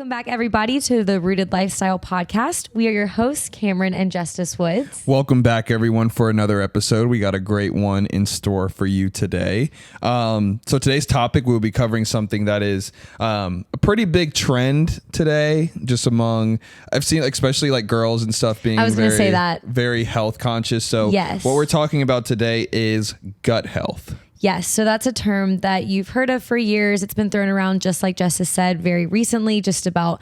Welcome back, everybody, to the Rooted Lifestyle Podcast. We are your hosts, Camryn and Justus Woods. Welcome back, everyone, for another episode. We got a great one in store for you today. So today's topic, we'll be covering something that is a pretty big trend today, just among, I've seen especially like girls and stuff being very health conscious. So yes. What we're talking about today is gut health. Yes, so that's a term that you've heard of for years. It's been thrown around, just like Justus said, very recently, just about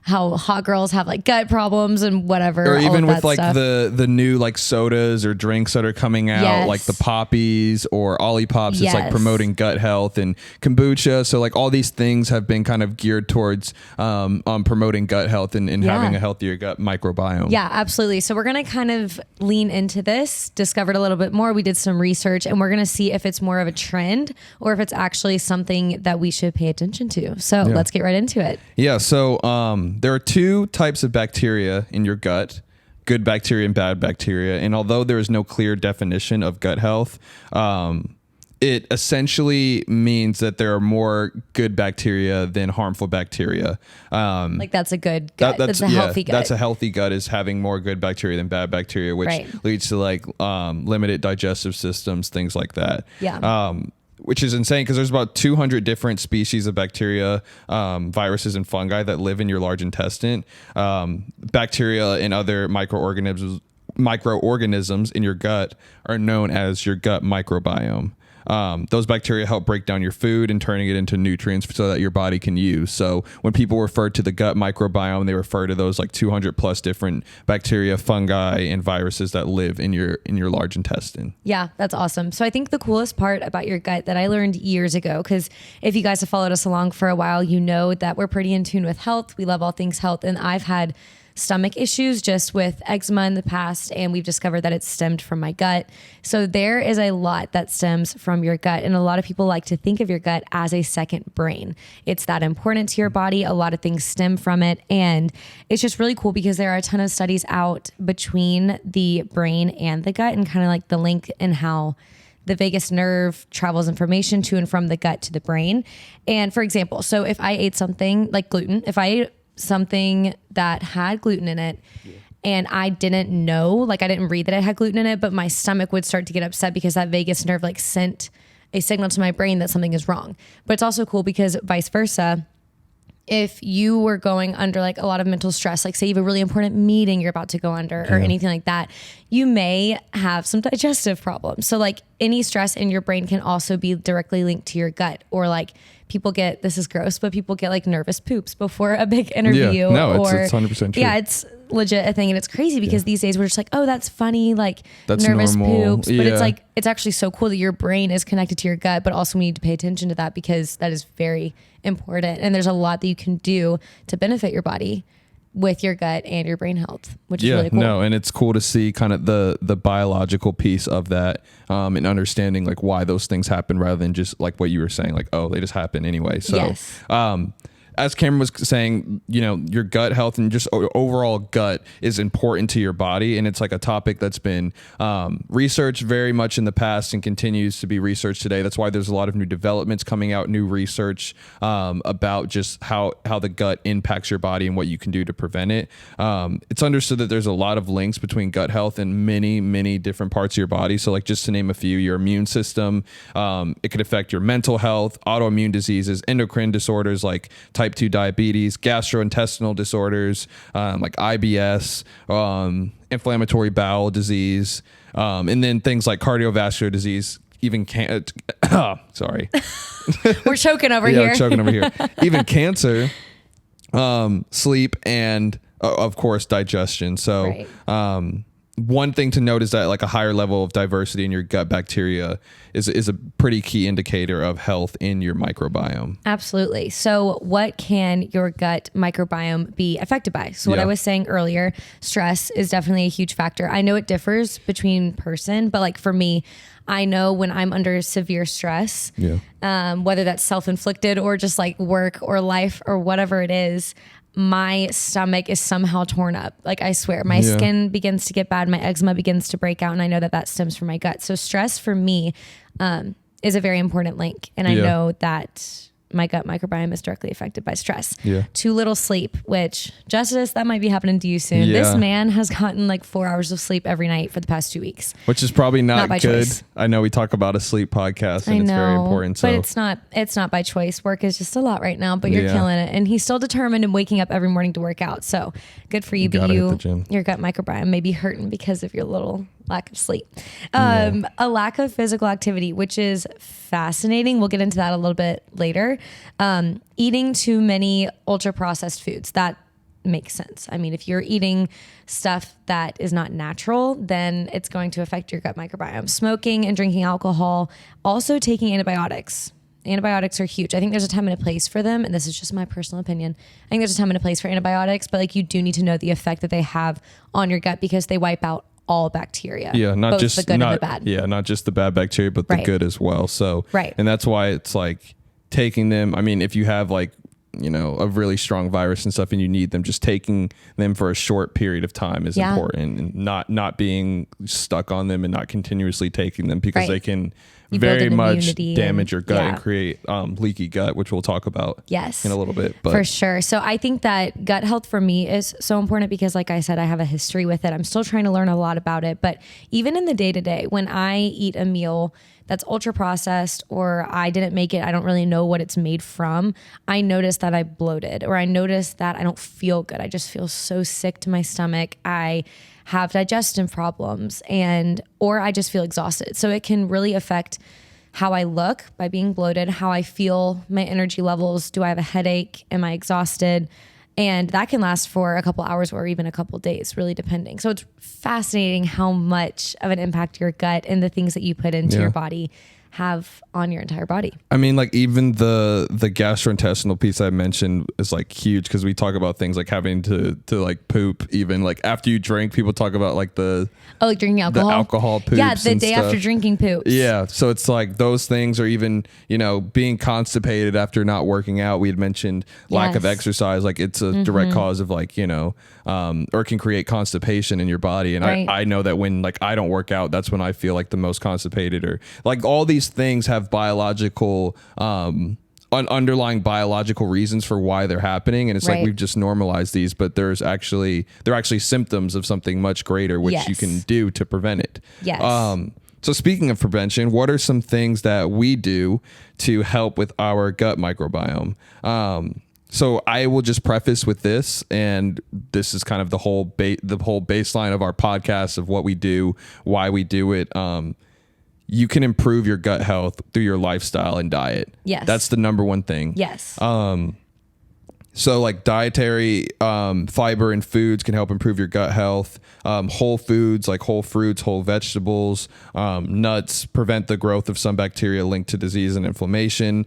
how hot girls have like gut problems and whatever. Or even with like stuff. the new like sodas or drinks that are coming out, yes. like the Poppies or Olipop's. Yes. It's like promoting gut health and kombucha. So like all these things have been kind of geared towards promoting gut health and having a healthier gut microbiome. Yeah, absolutely. So we're going to kind of lean into this, discovered a little bit more. We did some research and we're going to see if it's more of a trend or if it's actually something that we should pay attention to. So let's get right into it. Yeah. So there are two types of bacteria in your gut, good bacteria and bad bacteria. And although there is no clear definition of gut health, it essentially means that there are more good bacteria than harmful bacteria. Like that's a good gut. That's a healthy gut. That's a healthy gut, is having more good bacteria than bad bacteria, which leads to like limited digestive systems, things like that. Yeah. Which is insane because there's about 200 different species of bacteria, viruses, and fungi that live in your large intestine. Bacteria and other microorganisms in your gut are known as your gut microbiome. Those bacteria help break down your food and turning it into nutrients so that your body can use. So when people refer to the gut microbiome, they refer to those like 200 plus different bacteria, fungi, and viruses that live in your large intestine. Yeah, that's awesome. So I think the coolest part about your gut that I learned years ago, because if you guys have followed us along for a while, you know that we're pretty in tune with health. We love all things health. And I've had stomach issues just with eczema in the past, and we've discovered that it's stemmed from my gut. So there is a lot that stems from your gut, and a lot of people like to think of your gut as a second brain. It's that important to your body. A lot of things stem from it, and it's just really cool because there are a ton of studies out between the brain and the gut, and kind of like the link in how the vagus nerve travels information to and from the gut to the brain. And for example, so if I ate something like gluten, if I ate something that had gluten in it and I didn't know, like I didn't read that it had gluten in it, but my stomach would start to get upset because that vagus nerve like sent a signal to my brain that something is wrong. But it's also cool because vice versa, if you were going under like a lot of mental stress, like say you have a really important meeting you're about to go under or anything like that, you may have some digestive problems. So like any stress in your brain can also be directly linked to your gut, or like people get, this is gross, but people get like nervous poops before a big interview. Yeah, no, it's 100% true. Yeah, it's legit a thing. And it's crazy because these days we're just like, oh, that's funny. Like that's nervous normal. poops. But it's like, it's actually so cool that your brain is connected to your gut, but also we need to pay attention to that because that is very important. And there's a lot that you can do to benefit your body with your gut and your brain health, which is really cool. No, and it's cool to see kind of the biological piece of that, and understanding like why those things happen rather than just like what you were saying, like, oh, they just happen anyway. So, as Cameron was saying, you know, your gut health and just overall gut is important to your body. And it's like a topic that's been researched very much in the past and continues to be researched today. That's why there's a lot of new developments coming out, new research about just how the gut impacts your body and what you can do to prevent it. It's understood that there's a lot of links between gut health and many, many different parts of your body. So like just to name a few, your immune system, it could affect your mental health, autoimmune diseases, endocrine disorders like type 2 diabetes, gastrointestinal disorders, like IBS, inflammatory bowel disease, and then things like cardiovascular disease, even sorry. We're choking over here. Yeah, choking over here. Even cancer, sleep, and of course, digestion. So, one thing to note is that like a higher level of diversity in your gut bacteria is a pretty key indicator of health in your microbiome. Absolutely. So what can your gut microbiome be affected by? So what I was saying earlier, stress is definitely a huge factor. I know it differs between person, but like for me, I know when I'm under severe stress, whether that's self-inflicted or just like work or life or whatever it is, my stomach is somehow torn up. Like I swear, my skin begins to get bad. My eczema begins to break out. And I know that that stems from my gut. So stress for me is a very important link. And I know that my gut microbiome is directly affected by stress. Yeah. Too little sleep, which Justice, that might be happening to you soon. Yeah. This man has gotten like 4 hours of sleep every night for the past 2 weeks. Which is probably not by good. choice. I know we talk about a sleep podcast and it's very important. So But it's not by choice. Work is just a lot right now, but you're Yeah. killing it. And he's still determined and waking up every morning to work out. So good for you. But Gotta hit the gym. your gut microbiome may be hurting because of your little lack of sleep. A lack of physical activity, which is fascinating. We'll get into that a little bit later. Eating too many ultra processed foods. That makes sense. I mean, if you're eating stuff that is not natural, then it's going to affect your gut microbiome. Smoking and drinking alcohol, also taking antibiotics. Antibiotics are huge. I think there's a time and a place for them, and this is just my personal opinion. I think there's a time and a place for antibiotics, but like you do need to know the effect that they have on your gut because they wipe out all bacteria. Yeah, not both just the good not, and the bad. Yeah, not just the bad bacteria, but the Right. good as well. So Right. and that's why it's like taking them. I mean, if you have like, you know, a really strong virus and stuff and you need them, just taking them for a short period of time is Yeah. important, and not being stuck on them and not continuously taking them because Right. they can You build very an much immunity damage your gut yeah. and create leaky gut, which we'll talk about Yes. in a little bit. But For sure. So I think that gut health for me is so important because like I said, I have a history with it. I'm still trying to learn a lot about it. But even in the day to day, when I eat a meal that's ultra processed or I didn't make it, I don't really know what it's made from, I notice that I bloated or I notice that I don't feel good. I just feel so sick to my stomach. I have digestive problems or I just feel exhausted. So it can really affect how I look by being bloated, how I feel, my energy levels. Do I have a headache? Am I exhausted? And that can last for a couple hours or even a couple days, really depending. So it's fascinating how much of an impact your gut and the things that you put into your body have on your entire body. I mean, like even the gastrointestinal piece I mentioned is like huge because we talk about things like having to like poop even like after you drink. People talk about like like drinking alcohol. the alcohol poops. Yeah, the and day stuff. after drinking poops. Yeah, so it's like those things, or even, you know, being constipated after not working out. We had mentioned lack of Yes. exercise, like it's a direct cause of like, you know, or can create constipation in your body. And Right. I know that when like I don't work out, that's when I feel like the most constipated, or like all these things have biological underlying biological reasons for why they're happening, and it's like Right. we've just normalized these, but they're actually symptoms of something much greater which you Yes. can do to prevent it. Yes. So speaking of prevention, what are some things that we do to help with our gut microbiome? So I will just preface with this, and this is kind of the whole baseline of our podcast of what we do, why we do it. You can improve your gut health through your lifestyle and diet. Yes. That's the number one thing. Yes. So like dietary fiber and foods can help improve your gut health. Whole foods like whole fruits, whole vegetables, nuts prevent the growth of some bacteria linked to disease and inflammation.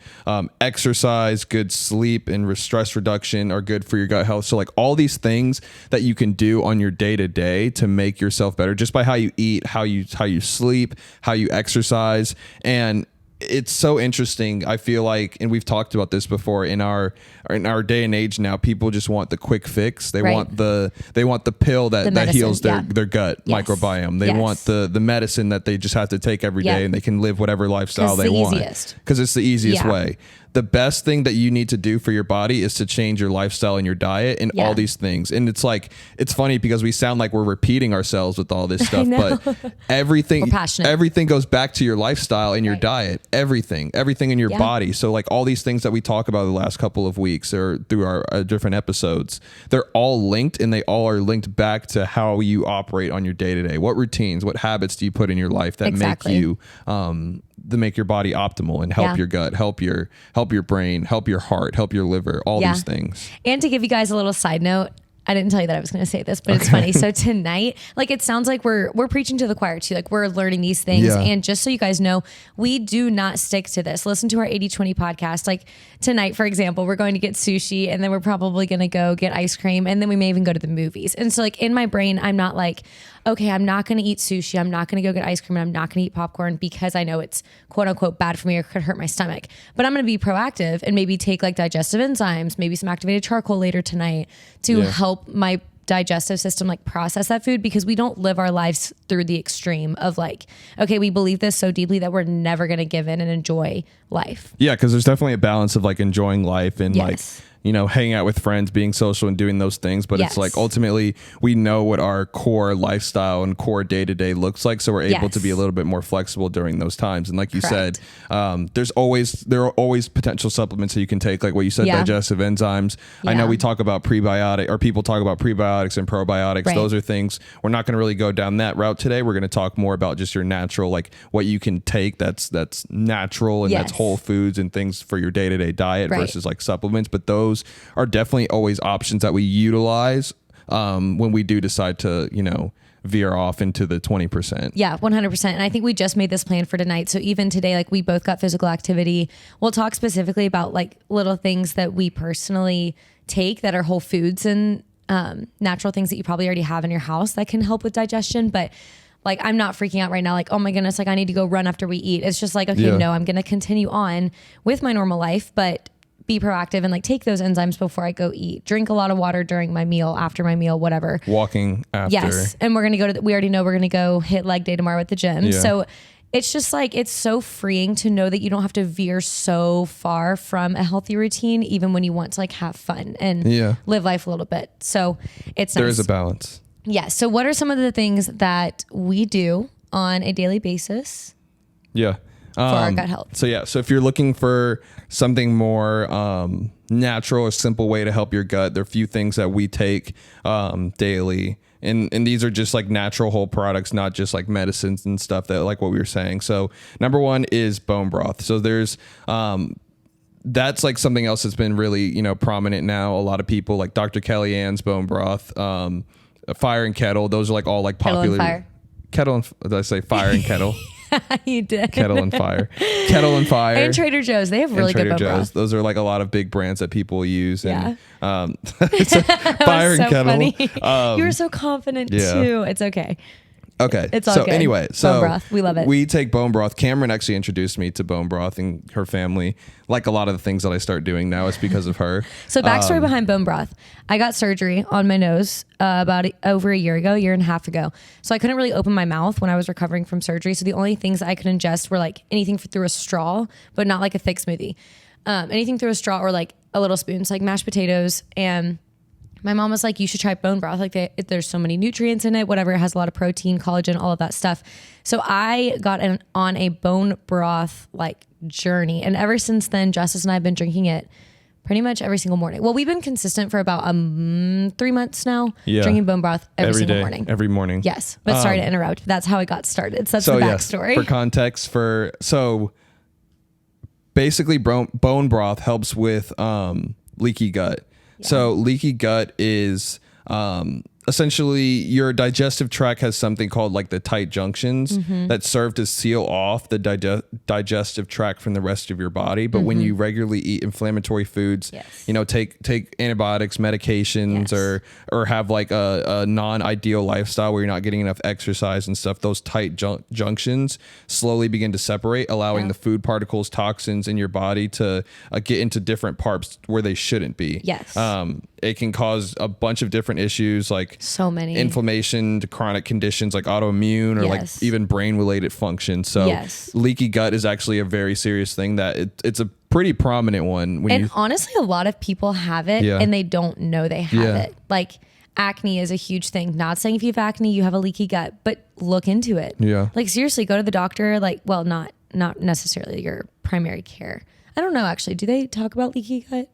Exercise, good sleep, and stress reduction are good for your gut health. So like all these things that you can do on your day to day to make yourself better, just by how you eat, how you sleep, how you exercise. And it's so interesting. I feel like, and we've talked about this before, in our day and age now, people just want the quick fix. They Right. want the pill that medicine, heals their gut Yes. microbiome. They Yes. want the medicine that they just have to take every day, Yeah. and they can live whatever lifestyle 'Cause they it's the want. easiest. Because it's the easiest Yeah. way. The best thing that you need to do for your body is to change your lifestyle and your diet and Yeah. all these things. And it's like, it's funny because we sound like we're repeating ourselves with all this stuff, but everything, We're passionate. everything goes back to your lifestyle and your Right. diet, everything in your Yeah. body. So like all these things that we talk about the last couple of weeks or through our different episodes, they're all linked, and they all are linked back to how you operate on your day to day. What routines, what habits do you put in your life that Exactly. make you, to make your body optimal and help Yeah. your gut, help your brain, help your heart, help your liver, all Yeah. these things. And to give you guys a little side note, I didn't tell you that I was going to say this, but it's funny. So tonight, like it sounds like we're preaching to the choir too. Like we're learning these things. Yeah. And just so you guys know, we do not stick to this. Listen to our 80/20 podcast. Like tonight, for example, we're going to get sushi, and then we're probably going to go get ice cream, and then we may even go to the movies. And so like in my brain, I'm not like, okay, I'm not going to eat sushi. I'm not going to go get ice cream. And I'm not going to eat popcorn because I know it's quote unquote bad for me or could hurt my stomach. But I'm going to be proactive and maybe take like digestive enzymes, maybe some activated charcoal later tonight to Yeah. help my digestive system like process that food, because we don't live our lives through the extreme of like, okay, we believe this so deeply that we're never going to give in and enjoy life. Yeah, because there's definitely a balance of like enjoying life and like, you know, hanging out with friends, being social and doing those things. But it's like ultimately we know what our core lifestyle and core day to day looks like. So we're able to be a little bit more flexible during those times. And like you said, there are always potential supplements that you can take, like what you said, digestive enzymes. I know we talk about prebiotic, or people talk about prebiotics and probiotics. Those are things we're not going to really go down that route today. We're going to talk more about just your natural, like what you can take that's natural and that's whole foods and things for your day to day diet versus like supplements. But those are definitely always options that we utilize when we do decide to, you know, veer off into the 20%. Yeah, 100%. And I think we just made this plan for tonight. So even today, like we both got physical activity. We'll talk specifically about like little things that we personally take that are whole foods and natural things that you probably already have in your house that can help with digestion. But like, I'm not freaking out right now. Like, oh my goodness, like I need to go run after we eat. It's just like, okay, no, I'm going to continue on with my normal life, but be proactive and like take those enzymes before I go eat. Drink a lot of water during my meal, after my meal, whatever. Walking after. Yes. And we're going to go to, we already know we're going to go hit leg day tomorrow at the gym. Yeah. So it's just like, it's so freeing to know that you don't have to veer so far from a healthy routine, even when you want to like have fun and live life a little bit. So it's nice. There is a balance. Yeah. So what are some of the things that we do on a daily basis? Yeah. For our gut health. So yeah, so if you're looking for something more natural or simple way to help your gut, there are a few things that we take daily. And these are just like natural whole products, not just like medicines and stuff that like what we were saying. So number one is bone broth. So there's that's like something else that's been really, you know, prominent now. A lot of people like Dr. Kellyanne's bone broth, Fire and Kettle. Those are like all like popular. Kettle and did I say Fire and Kettle? You did. Kettle and Fire. Kettle and Fire. And Trader Joe's. They have really good bone broth. Those are like a lot of big brands that people use. Yeah. And Fire and Kettle. Funny. You were so confident too. It's okay. Okay. It's all good. Anyway, bone broth. We love it. We take bone broth. Camryn actually introduced me to bone broth and her family. Like a lot of the things that I start doing now, it's because of her. So backstory behind bone broth. I got surgery on my nose over a year and a half ago. So I couldn't really open my mouth when I was recovering from surgery. So the only things I could ingest were like anything through a straw, but not like a thick smoothie. Anything through a straw or like a little spoon. So like mashed potatoes. And my mom was like, you should try bone broth. Like there's so many nutrients in it, whatever. It has a lot of protein, collagen, all of that stuff. So I got on a bone broth like journey. And ever since then, Justus and I have been drinking it pretty much every single morning. Well, we've been consistent for about 3 months now, drinking bone broth every single morning. Every morning. Yes. But sorry to interrupt. That's how it got started. So that's the backstory. For context, so basically bone broth helps with leaky gut. Yeah. So leaky gut is essentially your digestive tract has something called like the tight junctions that serve to seal off the digestive tract from the rest of your body. But when you regularly eat inflammatory foods, you know, take antibiotics, medications, or have like a non-ideal lifestyle where you're not getting enough exercise and stuff, those tight junctions slowly begin to separate, allowing the food particles, toxins in your body to get into different parts where they shouldn't be. Yes. It can cause a bunch of different issues like so many inflammation to chronic conditions like autoimmune or like even brain related functions. So leaky gut is actually a very serious thing that it's a pretty prominent one. Honestly, a lot of people have it and they don't know they have it. Like acne is a huge thing. Not saying if you have acne, you have a leaky gut, but look into it. Yeah. Like seriously, go to the doctor. Like, well, not necessarily your primary care. I don't know, actually. Do they talk about leaky gut?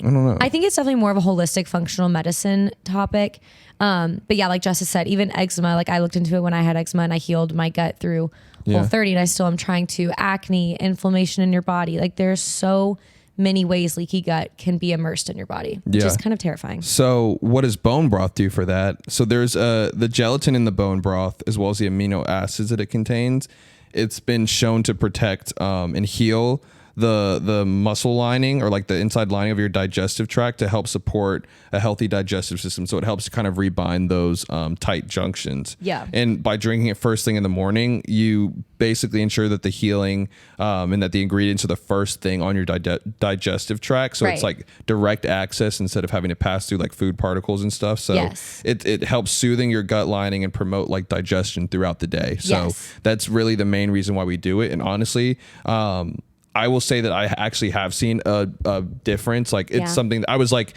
I don't know. I think it's definitely more of a holistic functional medicine topic. But yeah, like Justus said, even eczema, like I looked into it when I had eczema and I healed my gut through Whole30 and I still am trying to. Acne, inflammation in your body. Like there's so many ways leaky gut can be immersed in your body, which is kind of terrifying. So what does bone broth do for that? So there's the gelatin in the bone broth as well as the amino acids that it contains. It's been shown to protect and heal the muscle lining or like the inside lining of your digestive tract to help support a healthy digestive system. So it helps to kind of rebind those tight junctions. Yeah. And by drinking it first thing in the morning, you basically ensure that the healing and that the ingredients are the first thing on your digestive tract. So it's like direct access instead of having to pass through like food particles and stuff. So it helps soothing your gut lining and promote like digestion throughout the day. So that's really the main reason why we do it. And honestly, I will say that I actually have seen a difference. Like it's something that I was like,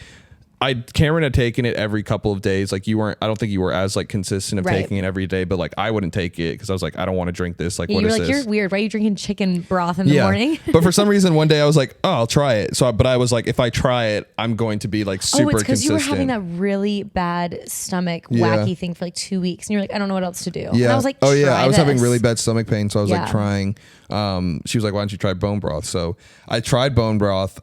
Camryn had taken it every couple of days. Like you weren't, I don't think you were as like consistent of taking it every day, but like I wouldn't take it because I was like, I don't want to drink this. Like, what is this? You're weird. Why are you drinking chicken broth in the morning? But for some reason, one day I was like, oh, I'll try it. But I was like, if I try it, I'm going to be like super consistent. Oh, it's because you were having that really bad stomach wacky thing for like 2 weeks. And you're like, I don't know what else to do. Yeah. And I was like, oh yeah, I was having really bad stomach pain. So I was like trying, she was like, why don't you try bone broth? So I tried bone broth.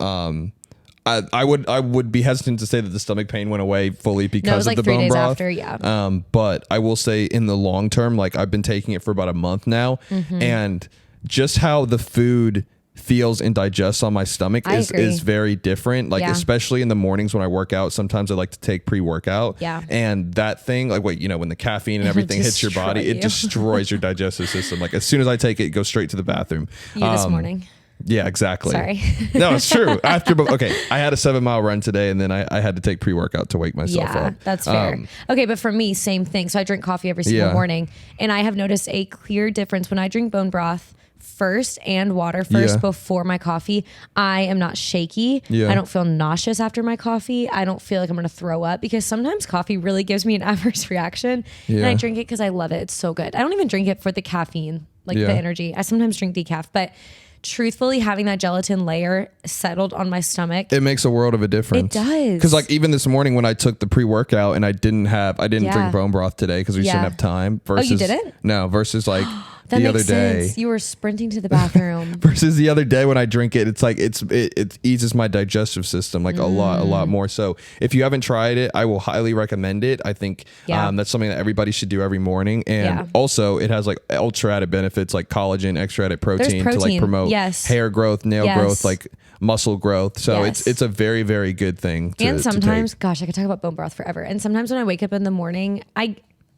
I would be hesitant to say that the stomach pain went away fully because of the bone broth. After, but I will say in the long term, like I've been taking it for about a month now, and just how the food feels and digests on my stomach is very different. Like especially in the mornings when I work out, sometimes I like to take pre-workout. Yeah. And that thing, like when the caffeine and everything hits your body, it destroys your digestive system. Like as soon as I take it goes straight to the bathroom. This morning. Yeah, exactly. Sorry. No, it's true. I had a 7-mile run today and then I had to take pre-workout to wake myself up. Yeah, that's fair. Okay, but for me, same thing. So I drink coffee every single morning and I have noticed a clear difference when I drink bone broth first and water first before my coffee. I am not shaky. I don't feel nauseous after my coffee. I don't feel like I'm going to throw up because sometimes coffee really gives me an adverse reaction and I drink it because I love it. It's so good. I don't even drink it for the caffeine, like the energy. I sometimes drink decaf, but truthfully, having that gelatin layer settled on my stomach, it makes a world of a difference. It does. Because like even this morning when I took the pre-workout and I didn't drink bone broth today because we just didn't have time. Versus, you didn't? No, versus like the other day. You were sprinting to the bathroom. Versus the other day when I drink it, it's like it eases my digestive system like a lot more. So if you haven't tried it, I will highly recommend it. I think that's something that everybody should do every morning. And also it has like ultra added benefits like collagen, extra added protein to like promote hair growth, nail growth, like muscle growth. So it's a very, very good thing. And sometimes, gosh, I could talk about bone broth forever. And sometimes when I wake up in the morning,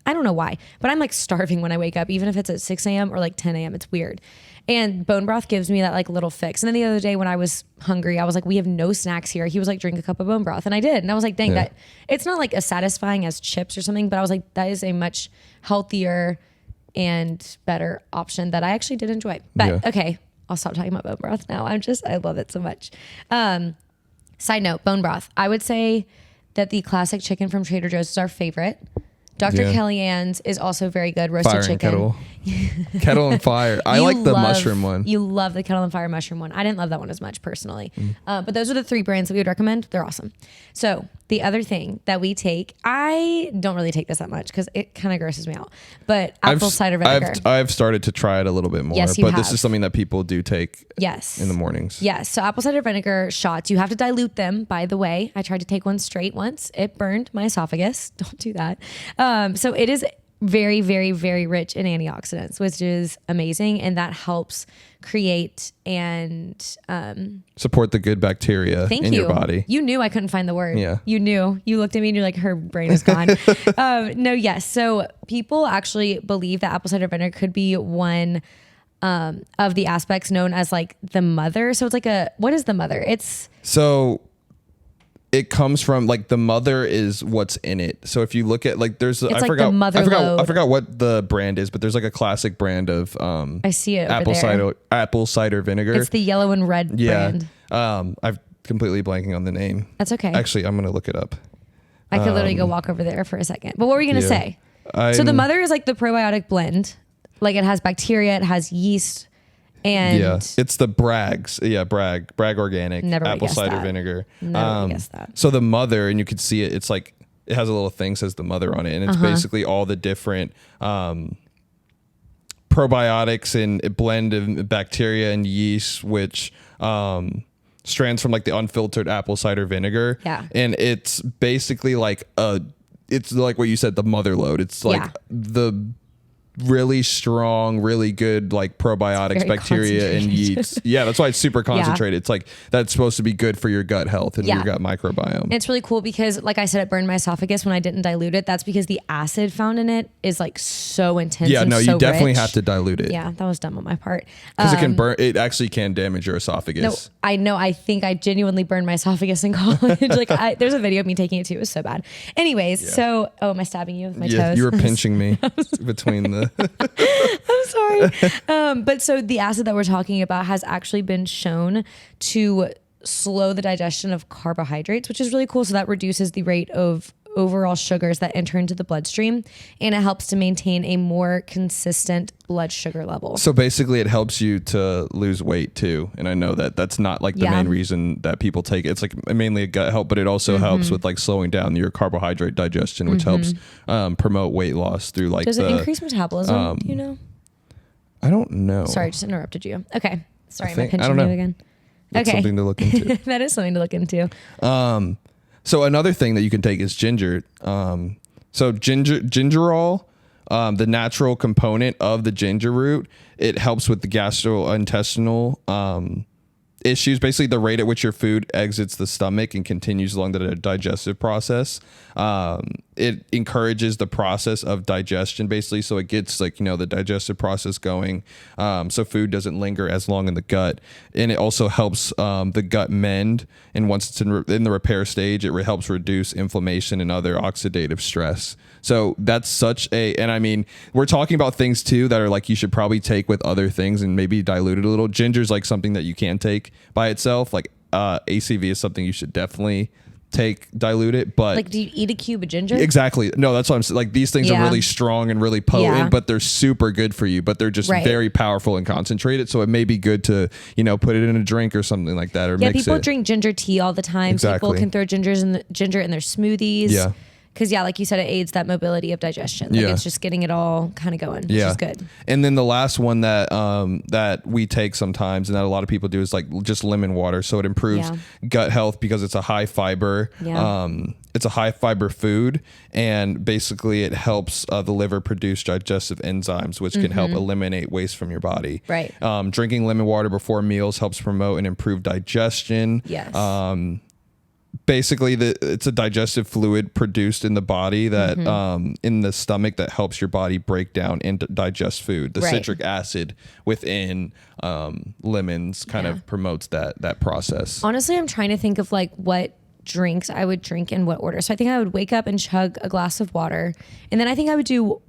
I don't know why, but I'm like starving when I wake up, even if it's at 6 a.m. or like 10 a.m. It's weird. And bone broth gives me that like little fix. And then the other day when I was hungry, I was like, we have no snacks here. He was like, drink a cup of bone broth. And I did. And I was like, dang, that it's not like as satisfying as chips or something, but I was like, that is a much healthier and better option that I actually did enjoy. But okay, I'll stop talking about bone broth now. I love it so much. Side note, bone broth. I would say that the classic chicken from Trader Joe's is our favorite. Dr. Kellyanne's is also very good. Roasted fire chicken. Kettle and fire. I like the mushroom one. You love the kettle and fire mushroom one. I didn't love that one as much personally. But those are the 3 brands that we would recommend. They're awesome. So the other thing that we take, I don't really take this that much because it kind of grosses me out. But apple cider vinegar. I've started to try it a little bit more. Yes, but this is something that people do take in the mornings. Yes. So apple cider vinegar shots, you have to dilute them, by the way. I tried to take one straight once. It burned my esophagus. Don't do that. So it is very, very, very rich in antioxidants, which is amazing. And that helps create and support the good bacteria in your body. You knew I couldn't find the word. Yeah. You knew. You looked at me and you're like, her brain is gone. Yes. So people actually believe that apple cider vinegar could be one of the aspects known as like the mother. So it's like what is the mother? It comes from like the mother is what's in it. So if you look at like I forgot what the brand is, but there's like a classic brand of I see it apple cider vinegar. It's the yellow and red brand. I'm completely blanking on the name. That's okay. Actually, I'm gonna look it up. I could literally go walk over there for a second. But what were you gonna say? So the mother is like the probiotic blend. Like it has bacteria, it has yeast. And it's the Bragg's. Bragg organic apple cider vinegar. Never guessed that. So the mother, and you can see it, it's like it has a little thing says the mother on it, and it's basically all the different probiotics and a blend of bacteria and yeast, which strands from like the unfiltered apple cider vinegar. Yeah. And it's basically like it's like what you said, the mother load. It's like the really strong, really good like probiotics, bacteria, and yeast. Yeah, that's why it's super concentrated. It's like that's supposed to be good for your gut health and your gut microbiome. And it's really cool because, like I said, it burned my esophagus when I didn't dilute it. That's because the acid found in it is like so intense. Yeah, and no, so you definitely rich. have to dilute it. Yeah, that was dumb on my part. Because it can burn. It actually can damage your esophagus. No, I know. I think I genuinely burned my esophagus in college. There's a video of me taking it too. It was so bad. Anyways, so am I stabbing you with my toes? You were pinching me between the. I'm sorry. But so the acid that we're talking about has actually been shown to slow the digestion of carbohydrates, which is really cool. So that reduces the rate of overall sugars that enter into the bloodstream, and it helps to maintain a more consistent blood sugar level. So basically it helps you to lose weight too. And I know that that's not like the main reason that people take it. It's like mainly a gut help, but it also helps with like slowing down your carbohydrate digestion, which helps promote weight loss through like Does it increase metabolism? Do you know? I don't know. Sorry, I just interrupted you. Okay. Sorry, am I I pinching don't know. you again? That's something to look into. That is something to look into. So another thing that you can take is ginger. So gingerol, the natural component of the ginger root, it helps with the gastrointestinal issues. Basically, the rate at which your food exits the stomach and continues along the digestive process. It encourages the process of digestion, basically, so it gets like the digestive process going, so food doesn't linger as long in the gut, and it also helps the gut mend. And once it's in the repair stage, it helps reduce inflammation and other oxidative stress. So that's such a, and I mean, we're talking about things too that are like you should probably take with other things and maybe dilute it a little. Ginger's like something that you can take by itself. Like ACV is something you should definitely take, dilute it. But like, do you eat a cube of ginger? Exactly. No, that's what I'm saying. Like these things are really strong and really potent, but they're super good for you, but they're just very powerful and concentrated. So it may be good to, put it in a drink or something like that, or mix it. People drink ginger tea all the time. Exactly. People can throw ginger in their smoothies. Yeah. Because, like you said, it aids that mobility of digestion. Like it's just getting it all kind of going, which is good. And then the last one that that we take sometimes and that a lot of people do is like just lemon water. So it improves gut health because it's a high fiber. It's a high fiber food, and basically it helps the liver produce digestive enzymes, which can help eliminate waste from your body. Right. Drinking lemon water before meals helps promote and improve digestion. Yes. Basically, it's a digestive fluid produced in the body that in the stomach that helps your body break down and digest food. The citric acid within lemons kind of promotes that process. Honestly, I'm trying to think of like what drinks I would drink in what order. So I think I would wake up and chug a glass of water, and then I think I would do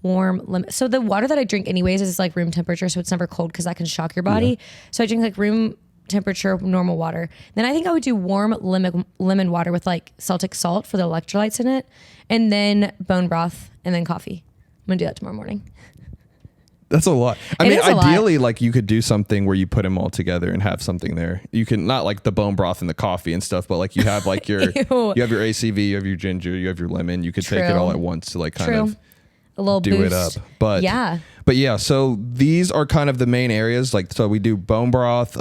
warm lemon. So the water that I drink anyways is like room temperature, so it's never cold because that can shock your body. So I drink like room temperature normal water. Then I think I would do warm lemon water with like Celtic salt for the electrolytes in it, and then bone broth, and then coffee. I'm gonna do that tomorrow morning. That's a lot. I mean, ideally, like you could do something where you put them all together and have something there. You can not like the bone broth and the coffee and stuff, but like you have like your you have your ACV, you have your ginger, you have your lemon. You could take it all at once to like kind of a little do boost. it up. But yeah, so these are kind of the main areas. Like, so we do bone broth,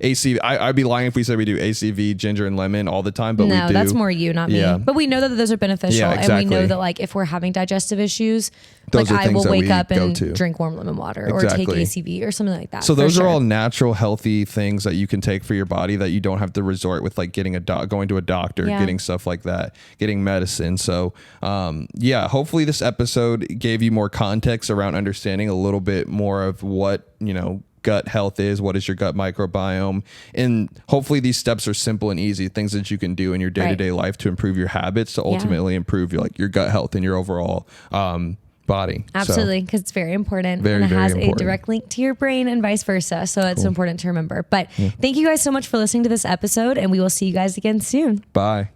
ACV. I'd be lying if we said we do ACV, ginger, and lemon all the time, but we do. That's more you, not me. But we know that those are beneficial, and we know that like if we're having digestive issues, those like I will wake up and to. drink warm lemon water or take ACV or something like that. So those are all natural, healthy things that you can take for your body that you don't have to resort with like getting going to a doctor, getting stuff like that, getting medicine. So hopefully this episode gave you more context around understanding a little bit more of what gut health is, what is your gut microbiome, and hopefully these steps are simple and easy things that you can do in your day-to-day life to improve your habits to ultimately improve your gut health and your overall body. Absolutely, because it's very important, and it has a direct link to your brain and vice versa, so it's important to remember. But thank you guys so much for listening to this episode, and we will see you guys again soon. Bye.